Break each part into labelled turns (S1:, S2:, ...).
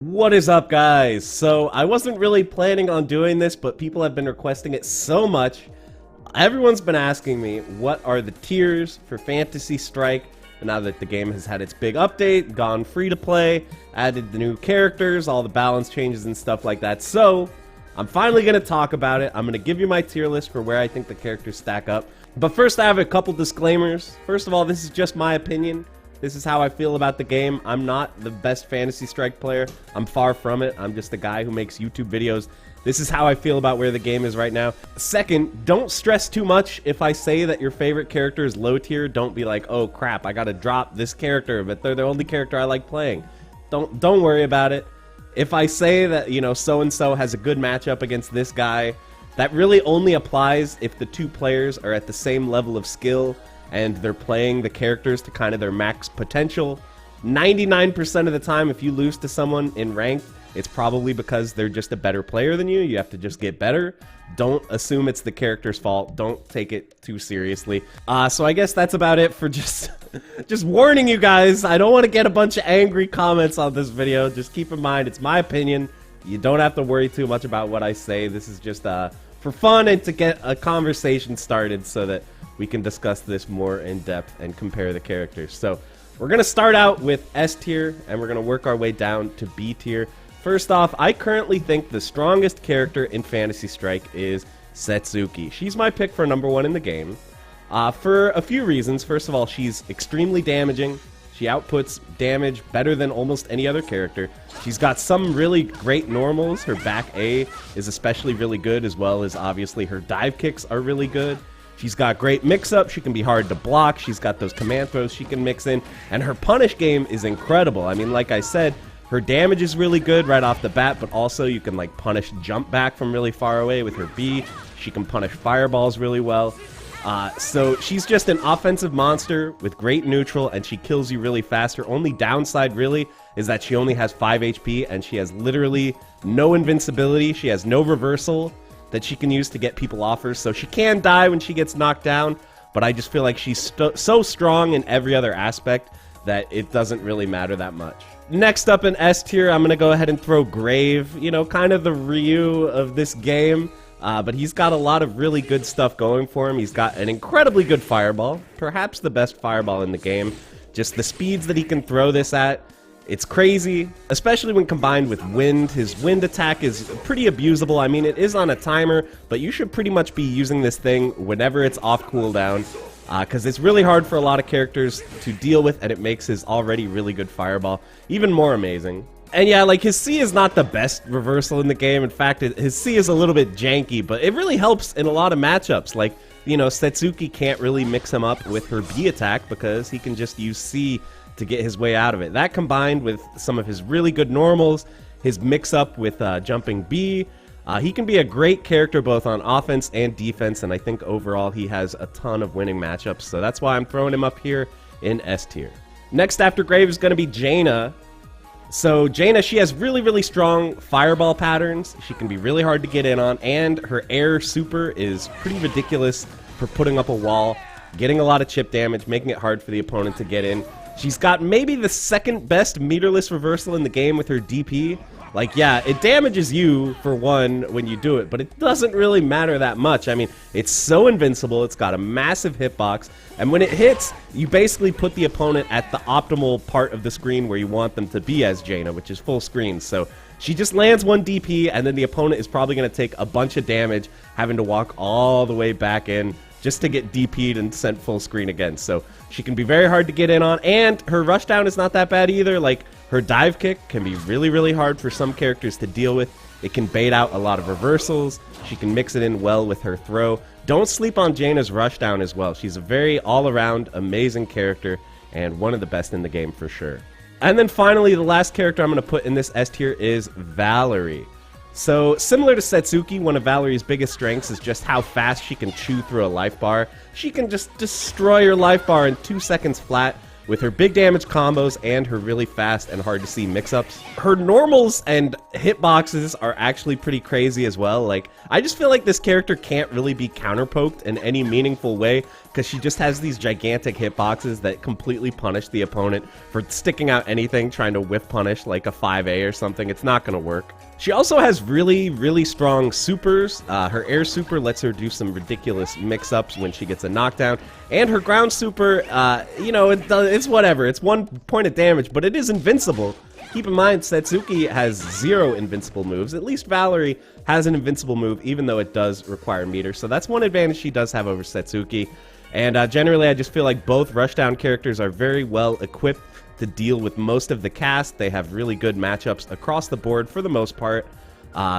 S1: What is up, guys? So I wasn't really planning on doing this, but people have been requesting it so much. Everyone's been asking me, what are the tiers for Fantasy Strike? And now that the game has had its big update, gone free to play, added the new characters, all the balance changes and stuff like that. So I'm finally going to talk about it. I'm going to give you my tier list for where I think the characters stack up. But first, I have a couple disclaimers. First of all, this is just my opinion. This is how I feel about the game. I'm not the best Fantasy Strike player. I'm far from it. I'm just a guy who makes YouTube videos. This is how I feel about where the game is right now. Second, don't stress too much if I say that your favorite character is low tier. Don't be like, oh crap, I gotta drop this character, but they're the only character I like playing. Don't worry about it. If I say that, you know, so-and-so has a good matchup against this guy, that really only applies if the two players are at the same level of skill and they're playing the characters to kind of their max potential. 99% of the time, if you lose to someone in ranked, it's probably because they're just a better player than you. You have to just get better. Don't assume it's the character's fault. Don't take it too seriously. So I guess that's about it for just warning you guys. I don't want to get a bunch of angry comments on this video. Just keep in mind, it's my opinion. You don't have to worry too much about what I say. This is just for fun and to get a conversation started so that we can discuss this more in depth and compare the characters. So we're going to start out with S tier, and we're going to work our way down to B tier. First off, I currently think the strongest character in Fantasy Strike is Setsuki. She's my pick for #1 in the game. For a few reasons. First of all, she's extremely damaging. She outputs damage better than almost any other character. She's got some really great normals. Her back A is especially really good, as well as obviously her dive kicks are really good. She's got great mix-up. She can be hard to block. She's got those command throws she can mix in. And her punish game is incredible. I mean, like I said, her damage is really good right off the bat, but also you can like punish jump back from really far away with her B. She can punish fireballs really well. So she's just an offensive monster with great neutral, and she kills you really fast. Her only downside really is that she only has 5 HP, and she has literally no invincibility. She has no reversal that she can use to get people off her, so she can die when she gets knocked down, but I just feel like she's so strong in every other aspect that it doesn't really matter that much. Next up in S tier, I'm going to go ahead and throw Grave, you know, kind of the Ryu of this game, but he's got a lot of really good stuff going for him. He's got an incredibly good fireball, perhaps the best fireball in the game. Just the speeds that he can throw this at, it's crazy, especially when combined with wind. His wind attack is pretty abusable. I mean, it is on a timer, but you should pretty much be using this thing whenever it's off cooldown, because it's really hard for a lot of characters to deal with, and it makes his already really good fireball even more amazing. And yeah, like, his C is not the best reversal in the game. In fact, his C is a little bit janky, but it really helps in a lot of matchups. Like, you know, Setsuki can't really mix him up with her B attack because he can just use C to get his way out of it. That combined with some of his really good normals, his mix-up with jumping B, he can be a great character both on offense and defense, and I think overall he has a ton of winning matchups, so that's why I'm throwing him up here in S tier. Next after Grave is going to be Jaina. So Jaina, she has really strong fireball patterns. She can be really hard to get in on, and her air super is pretty ridiculous for putting up a wall, getting a lot of chip damage, making it hard for the opponent to get in. She's got maybe the second best meterless reversal in the game with her DP. Like, yeah, it damages you, for one, when you do it, but it doesn't really matter that much. I mean, it's so invincible, it's got a massive hitbox, and when it hits, you basically put the opponent at the optimal part of the screen where you want them to be as Jaina, which is full screen. So she just lands one DP, and then the opponent is probably going to take a bunch of damage, having to walk all the way back in just to get DP'd and sent full screen again. So she can be very hard to get in on, and her rushdown is not that bad either. Like, her dive kick can be really hard for some characters to deal with. It can bait out a lot of reversals. She can mix it in well with her throw. Don't sleep on Jaina's rushdown as well. She's a very all-around amazing character and one of the best in the game for sure. And then finally, the last character I'm going to put in this S tier is Valerie. So, similar to Setsuki, one of Valerie's biggest strengths is just how fast she can chew through a life bar. She can just destroy your life bar in 2 seconds flat, with her big damage combos and her really fast and hard to see mix-ups. Her normals and hitboxes are actually pretty crazy as well. Like, I just feel like this character can't really be counterpoked in any meaningful way because she just has these gigantic hitboxes that completely punish the opponent for sticking out anything, trying to whiff punish like a 5A or something. It's not going to work. She also has really, really strong supers. Her air super lets her do some ridiculous mix-ups when she gets a knockdown. And her ground super, you know, it's whatever. It's 1 point of damage, but it is invincible. Keep in mind, Satsuki has 0 invincible moves. At least Valerie has an invincible move, even though it does require meter. So that's one advantage she does have over Satsuki. And generally, I just feel like both rushdown characters are very well equipped to deal with most of the cast. They have really good matchups across the board for the most part.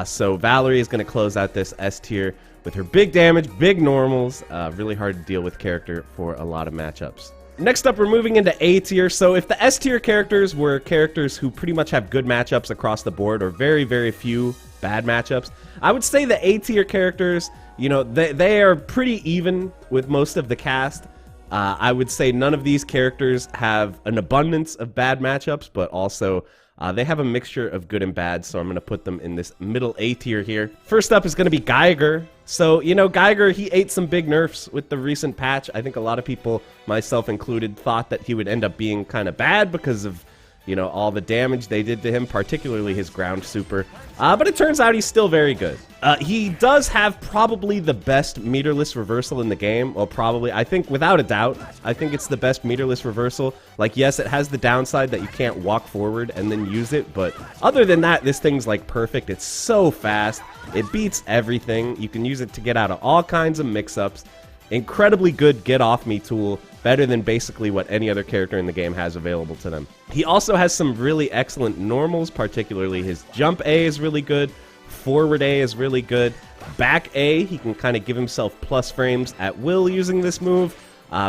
S1: So Valerie is going to close out this S tier with her big damage, big normals, really hard to deal with character for a lot of matchups. Next up, we're moving into A tier. So if the S tier characters were characters who pretty much have good matchups across the board or very, very few bad matchups, I would say the A tier characters, you know, they are pretty even with most of the cast. I would say none of these characters have an abundance of bad matchups, but also they have a mixture of good and bad, so I'm going to put them in this middle A tier here. First up is going to be Geiger. So, you know, Geiger, he ate some big nerfs with the recent patch. I think a lot of people, myself included, thought that he would end up being kind of bad because of, you know, all the damage they did to him, particularly his ground super. But it turns out he's still very good. He does have probably the best meterless reversal in the game. Well, probably, I think, without a doubt, I think it's the best meterless reversal. Like, yes, it has the downside that you can't walk forward and then use it, but other than that, this thing's, like, perfect. It's so fast. It beats everything. You can use it to get out of all kinds of mix-ups. Incredibly good get-off-me tool, better than basically what any other character in the game has available to them. He also has some really excellent normals, particularly his jump A is really good, forward A is really good, back A, he can kind of give himself plus frames at will using this move,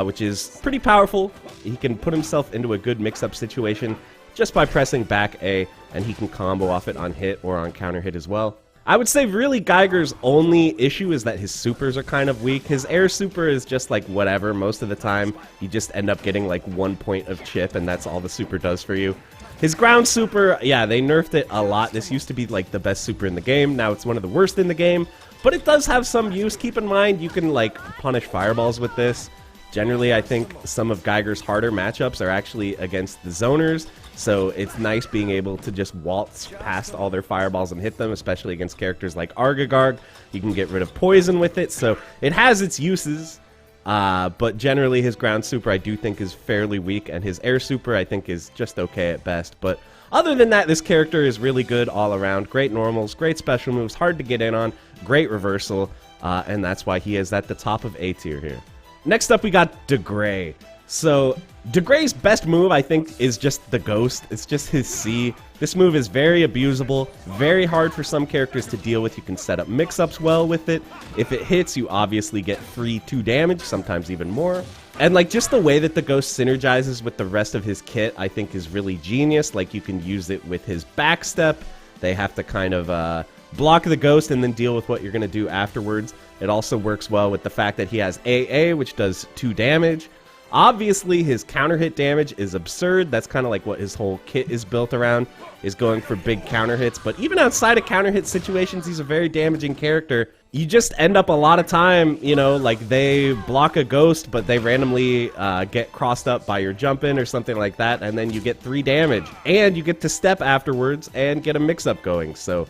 S1: which is pretty powerful. He can put himself into a good mix-up situation just by pressing back A, and he can combo off it on hit or on counter hit as well. I would say really Geiger's only issue is that his supers are kind of weak. His air super is just like whatever. Most of the time, you just end up getting like 1 point of chip, and that's all the super does for you. His ground super, yeah, they nerfed it a lot. This used to be like the best super in the game. Now it's one of the worst in the game, but it does have some use. Keep in mind, you can like punish fireballs with this. Generally, I think some of Geiger's harder matchups are actually against the zoners, so it's nice being able to just waltz past all their fireballs and hit them, especially against characters like Argagarg. You can get rid of poison with it, so it has its uses, but generally his ground super I do think is fairly weak, and his air super I think is just okay at best. But other than that, this character is really good all around. Great normals, great special moves, hard to get in on, great reversal, and that's why he is at the top of A tier here. Next up, we got DeGray. So, DeGray's best move, I think, is just the Ghost. It's just his C. This move is very abusable, very hard for some characters to deal with. You can set up mix-ups well with it. If it hits, you obviously get free 2 damage, sometimes even more. And, like, just the way that the Ghost synergizes with the rest of his kit, I think, is really genius. Like, you can use it with his backstep. They have to kind of, block the Ghost and then deal with what you're going to do afterwards. It also works well with the fact that he has AA, which does 2 damage. Obviously, his counter hit damage is absurd. That's kind of like what his whole kit is built around, is going for big counter hits. But even outside of counter hit situations, he's a very damaging character. You just end up a lot of time, you know, like they block a Ghost, but they randomly get crossed up by your jump in or something like that, and then you get 3 damage. And you get to step afterwards and get a mix-up going, so...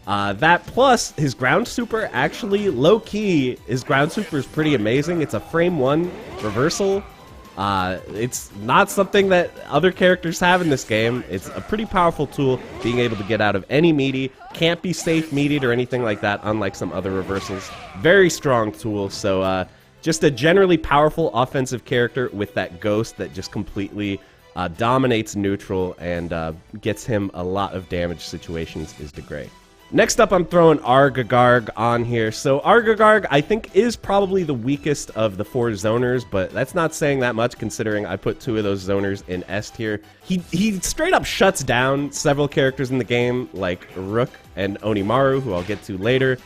S1: that plus his ground super, actually low-key, his ground super is pretty amazing. It's a frame 1 reversal. It's not something that other characters have in this game. It's a pretty powerful tool, being able to get out of any meaty. Can't be safe meatied or anything like that, unlike some other reversals. Very strong tool, so just a generally powerful offensive character with that Ghost that just completely dominates neutral and gets him a lot of damage situations is DeGray. Next up, I'm throwing Argagarg on here. So Argagarg, I think, is probably the weakest of the 4 zoners, but that's not saying that much considering I put 2 of those zoners in S tier. He straight up shuts down several characters in the game, like Rook and Onimaru, who I'll get to later.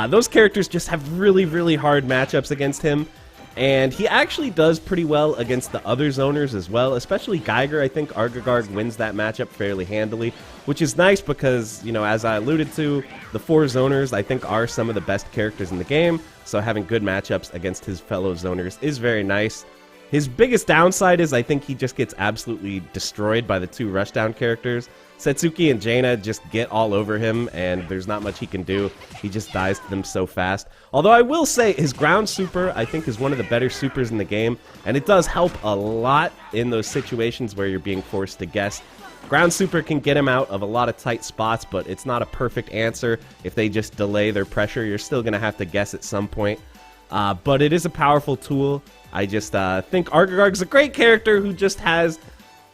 S1: Those characters just have really, really hard matchups against him. And he actually does pretty well against the other zoners as well, especially Geiger. I think Argagarg wins that matchup fairly handily, which is nice because, you know, as I alluded to, the 4 zoners I think are some of the best characters in the game, so having good matchups against his fellow zoners is very nice. His biggest downside is I think he just gets absolutely destroyed by the 2 rushdown characters. Setsuki and Jaina just get all over him, and there's not much he can do. He just dies to them so fast. Although I will say his ground super, I think, is one of the better supers in the game, and it does help a lot in those situations where you're being forced to guess. Ground super can get him out of a lot of tight spots, but it's not a perfect answer. If they just delay their pressure, you're still going to have to guess at some point. But it is a powerful tool. I just think Argagarg's a great character who just has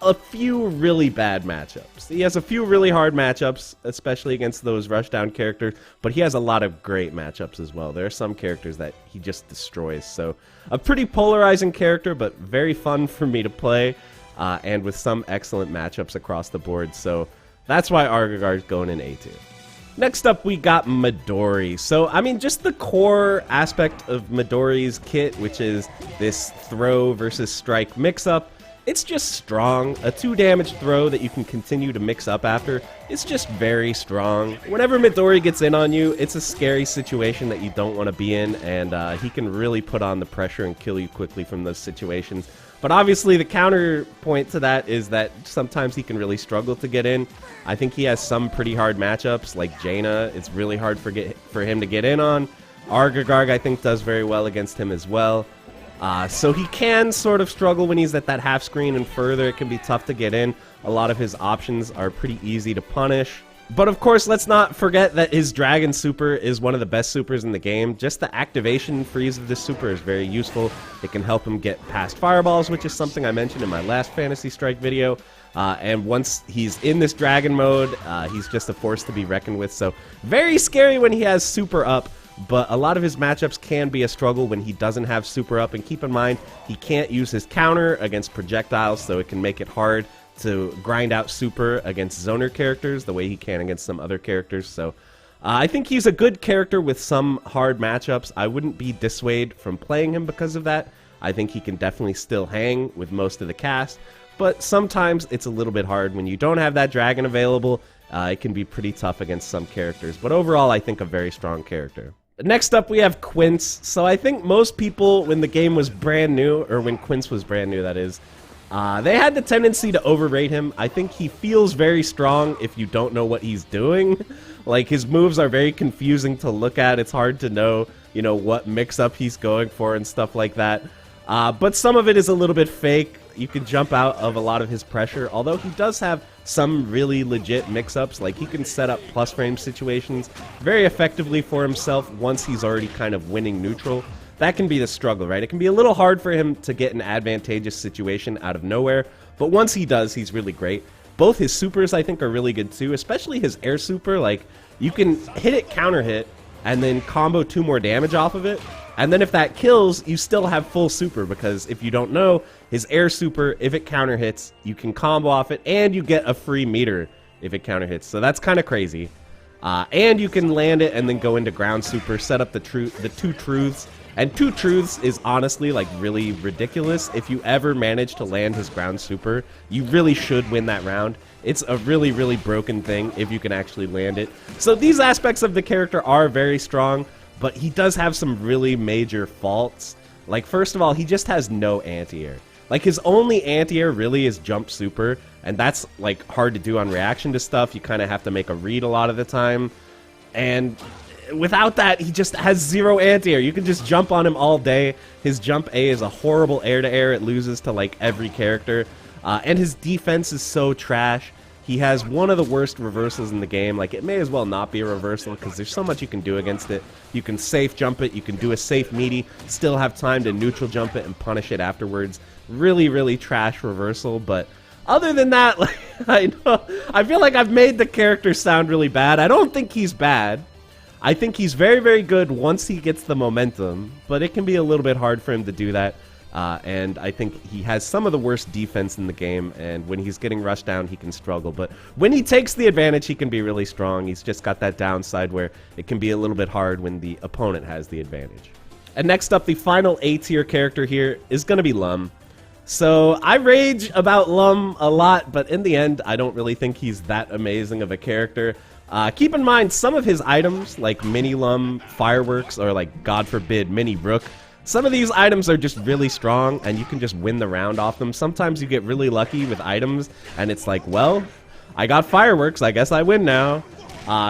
S1: a few really bad matchups. He has a few really hard matchups, especially against those rushdown characters, but he has a lot of great matchups as well. There are some characters that he just destroys. So a pretty polarizing character, but very fun for me to play, and with some excellent matchups across the board. So that's why Argagar's going in A2. Next up, we got Midori. So, I mean, just the core aspect of Midori's kit, which is this throw versus strike mix-up, it's just strong. A 2 damage throw that you can continue to mix up after, it's just very strong. Whenever Midori gets in on you, it's a scary situation that you don't want to be in, and he can really put on the pressure and kill you quickly from those situations. But obviously the counterpoint to that is that sometimes he can really struggle to get in. I think he has some pretty hard matchups, like Jaina. It's really hard for him to get in on. Argagarg, I think, does very well against him as well. So he can sort of struggle when he's at that half screen and further. It can be tough to get in. A lot of his options are pretty easy to punish. But of course, let's not forget that his Dragon Super is one of the best supers in the game. Just the activation freeze of this super is very useful. It can help him get past fireballs, which is something I mentioned in my last Fantasy Strike video. And once he's in this Dragon mode, he's just a force to be reckoned with. So very scary when he has super up. But a lot of his matchups can be a struggle when he doesn't have super up. And keep in mind, he can't use his counter against projectiles, so it can make it hard to grind out super against zoner characters the way he can against some other characters. So I think he's a good character with some hard matchups. I wouldn't be dissuaded from playing him because of that. I think he can definitely still hang with most of the cast, but sometimes it's a little bit hard when you don't have that dragon available. It can be pretty tough against some characters, but overall I think a very strong character. Next up, we have Quince. So I think most people, when the game was brand new, or when Quince was brand new, that is, they had the tendency to overrate him. I think he feels very strong if you don't know what he's doing. Like, his moves are very confusing to look at. It's hard to know, you know, what mix-up he's going for and stuff like that. But some of it is a little bit fake. You can jump out of a lot of his pressure, although he does have some really legit mix-ups. Like, he can set up plus frame situations very effectively for himself once he's already kind of winning neutral. That can be the struggle, right? It can be a little hard for him to get an advantageous situation out of nowhere, but once he does, he's really great. Both his supers, I think, are really good too, especially his air super. Like, you can hit it, counter hit, and then combo 2 more damage off of it. And then if that kills, you still have full super, because if you don't know, his air super, if it counter hits, you can combo off it, and you get a free meter if it counter hits. So that's kind of crazy. And you can land it and then go into ground super, set up the 2 truths. And 2 truths is honestly, like, really ridiculous. If you ever manage to land his ground super, you really should win that round. It's a really, really broken thing if you can actually land it. So these aspects of the character are very strong, but he does have some really major faults. Like, first of all, he just has no anti-air. Like, his only anti-air really is jump super, and that's, like, hard to do on reaction to stuff. You kind of have to make a read a lot of the time. And without that, he just has 0 anti-air. You can just jump on him all day. His jump A is a horrible air-to-air. It loses to, like, every character. And his defense is so trash. He has one of the worst reversals in the game. Like, it may as well not be a reversal because there's so much you can do against it. You can safe jump it. You can do a safe meaty, still have time to neutral jump it and punish it afterwards. Really, really trash reversal. But other than that, like, I feel like I've made the character sound really bad. I don't think he's bad. I think he's very, very good once he gets the momentum, but it can be a little bit hard for him to do that. And I think he has some of the worst defense in the game, and when he's getting rushed down, he can struggle. But when he takes the advantage, he can be really strong. He's just got that downside where it can be a little bit hard when the opponent has the advantage. And next up, the final A tier character here is going to be Lum. So I rage about Lum a lot, but in the end, I don't really think he's that amazing of a character. Keep in mind, some of his items, like Mini Lum, Fireworks, or like, God forbid, Mini Rook, some of these items are just really strong, and you can just win the round off them. Sometimes you get really lucky with items, and it's like, well, I got Fireworks, I guess I win now.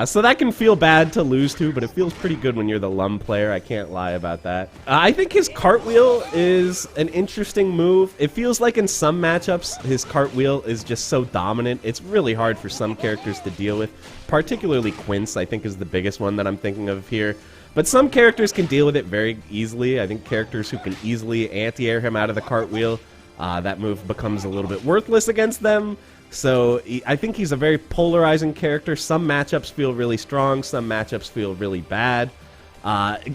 S1: So that can feel bad to lose to, but it feels pretty good when you're the Lum player. I can't lie about that. I think his cartwheel is an interesting move. It feels like in some matchups, his cartwheel is just so dominant. It's really hard for some characters to deal with, particularly Quince, I think is the biggest one that I'm thinking of here. But some characters can deal with it very easily. I think characters who can easily anti-air him out of the cartwheel, that move becomes a little bit worthless against them. So I think he's a very polarizing character. Some matchups feel really strong, some matchups feel really bad.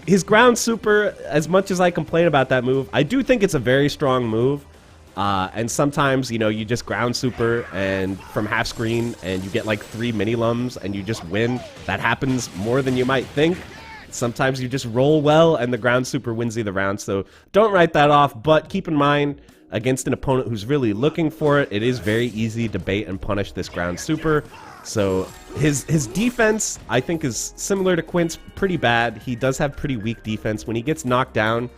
S1: His ground super, as much as I complain about that move, I do think it's a very strong move. And sometimes, you know, you just ground super and from half screen and you get like 3 mini lums and you just win. That happens more than you might think. Sometimes you just roll well and the ground super wins you the round. So don't write that off, but keep in mind, against an opponent who's really looking for it, it is very easy to bait and punish this ground super. So his defense, I think, is similar to Quince, pretty bad. He does have pretty weak defense. When he gets knocked down,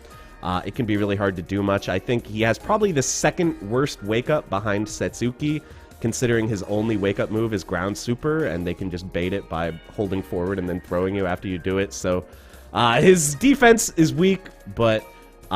S1: it can be really hard to do much. I think he has probably the second worst wake up behind Setsuki, considering his only wake up move is ground super, and they can just bait it by holding forward and then throwing you after you do it. So his defense is weak, but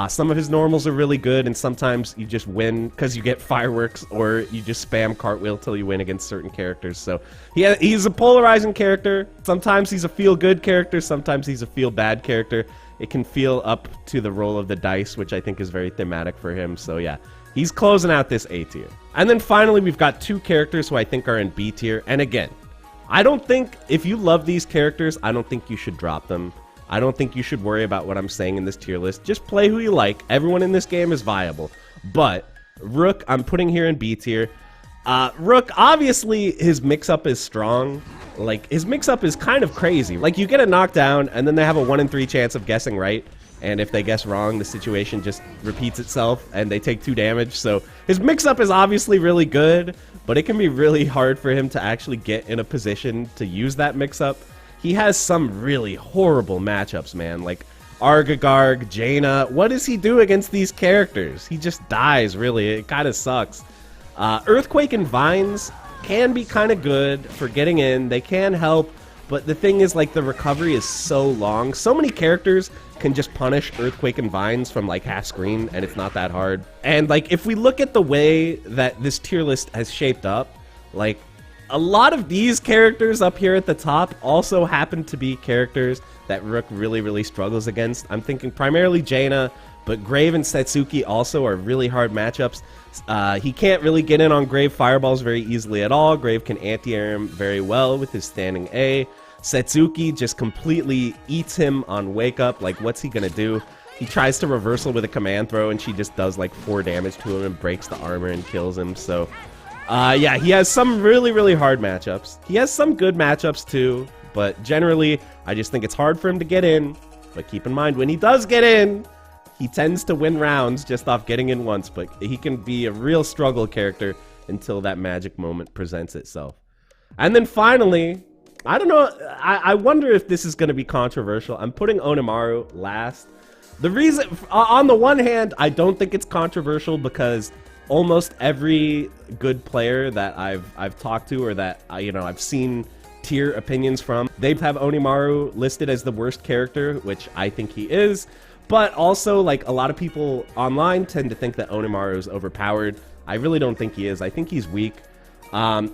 S1: some of his normals are really good, and sometimes you just win because you get Fireworks, or you just spam cartwheel till you win against certain characters. So he's a polarizing character. Sometimes he's a feel-good character, sometimes he's a feel-bad character. It can feel up to the roll of the dice, which I think is very thematic for him. So yeah, he's closing out this A tier. And then finally, we've got 2 characters who I think are in B tier. And again, I don't think, if you love these characters, I don't think you should drop them. I don't think you should worry about what I'm saying in this tier list. Just play who you like. Everyone in this game is viable. But Rook, I'm putting here in B tier. Rook, obviously, his mix-up is strong. Like, his mix-up is kind of crazy. Like, you get a knockdown, and then they have a 1 in 3 chance of guessing right. And if they guess wrong, the situation just repeats itself, and they take 2 damage. So his mix-up is obviously really good, but it can be really hard for him to actually get in a position to use that mix-up. He has some really horrible matchups, man. Like Argagarg, Jaina. What does he do against these characters? He just dies, really. It kind of sucks. Earthquake and Vines can be kind of good for getting in. They can help, but the thing is, like, the recovery is so long. So many characters can just punish Earthquake and Vines from, like, half screen, and it's not that hard. And, like, if we look at the way that this tier list has shaped up, like, a lot of these characters up here at the top also happen to be characters that Rook really, really struggles against. I'm thinking primarily Jaina, but Grave and Setsuki also are really hard matchups. He can't really get in on Grave fireballs very easily at all. Grave can anti-air him very well with his standing A. Setsuki just completely eats him on wake up. Like, what's he gonna do? He tries to reversal with a command throw, and she just does like 4 damage to him and breaks the armor and kills him. So yeah, he has some really, really hard matchups. He has some good matchups too, but generally, I just think it's hard for him to get in. But keep in mind, when he does get in, he tends to win rounds just off getting in once, but he can be a real struggle character until that magic moment presents itself. And then finally, I don't know, I wonder if this is going to be controversial. I'm putting Onimaru last. The reason, on the one hand, I don't think it's controversial because almost every good player that I've talked to, or that I've seen tier opinions from, they have Onimaru listed as the worst character, which I think he is. But also, like, a lot of people online tend to think that Onimaru is overpowered. I really don't think he is. I think he's weak.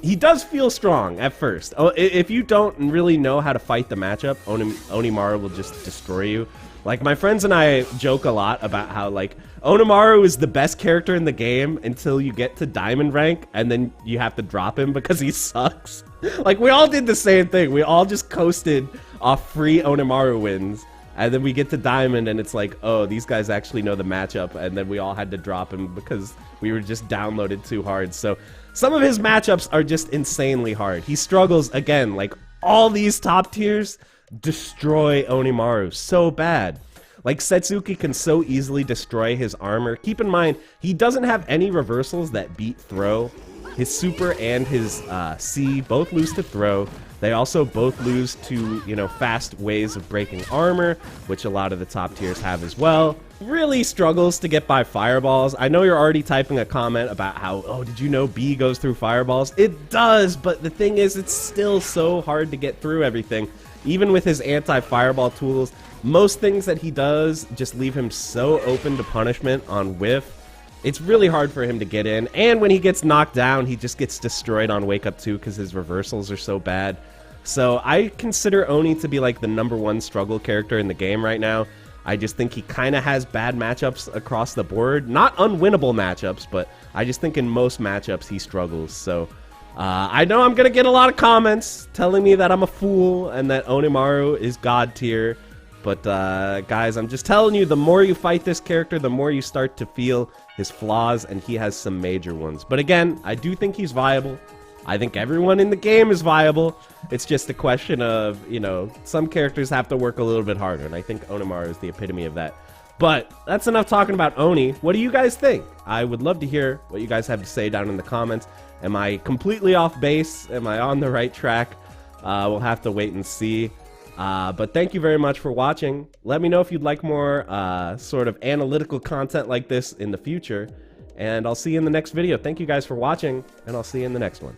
S1: He does feel strong at first. If you don't really know how to fight the matchup, Onimaru will just destroy you. Like, my friends and I joke a lot about how, like, Onimaru is the best character in the game until you get to diamond rank, and then you have to drop him because he sucks. Like, we all did the same thing. We all just coasted off free Onimaru wins. And then we get to Diamond, and it's like, oh, these guys actually know the matchup, and then we all had to drop him because we were just downloaded too hard. So some of his matchups are just insanely hard. He struggles, again, like, all these top tiers destroy Onimaru so bad. Like, Setsuki can so easily destroy his armor. Keep in mind, he doesn't have any reversals that beat throw. His super and his C both lose to throw. They also both lose to, you know, fast ways of breaking armor, which a lot of the top tiers have as well. Really struggles to get by fireballs. I know you're already typing a comment about how, oh, did you know B goes through fireballs? It does, but the thing is, it's still so hard to get through everything. Even with his anti-fireball tools, most things that he does just leave him so open to punishment on whiff. It's really hard for him to get in, and when he gets knocked down, he just gets destroyed on Wake Up 2 because his reversals are so bad. So I consider Oni to be like the #1 struggle character in the game right now. I just think he kind of has bad matchups across the board. Not unwinnable matchups, but I just think in most matchups he struggles. So I know I'm going to get a lot of comments telling me that I'm a fool and that Onimaru is god tier. But guys, I'm just telling you, the more you fight this character, the more you start to feel his flaws, and he has some major ones. But again, I do think he's viable. I think everyone in the game is viable. It's just a question of, you know, some characters have to work a little bit harder, and I think Onimaru is the epitome of that. But that's enough talking about Oni. What do you guys think? I would love to hear what you guys have to say down in the comments. Am I completely off base? Am I on the right track? We'll have to wait and see. But thank you very much for watching. Let me know if you'd like more sort of analytical content like this in the future. And I'll see you in the next video. Thank you guys for watching, and I'll see you in the next one.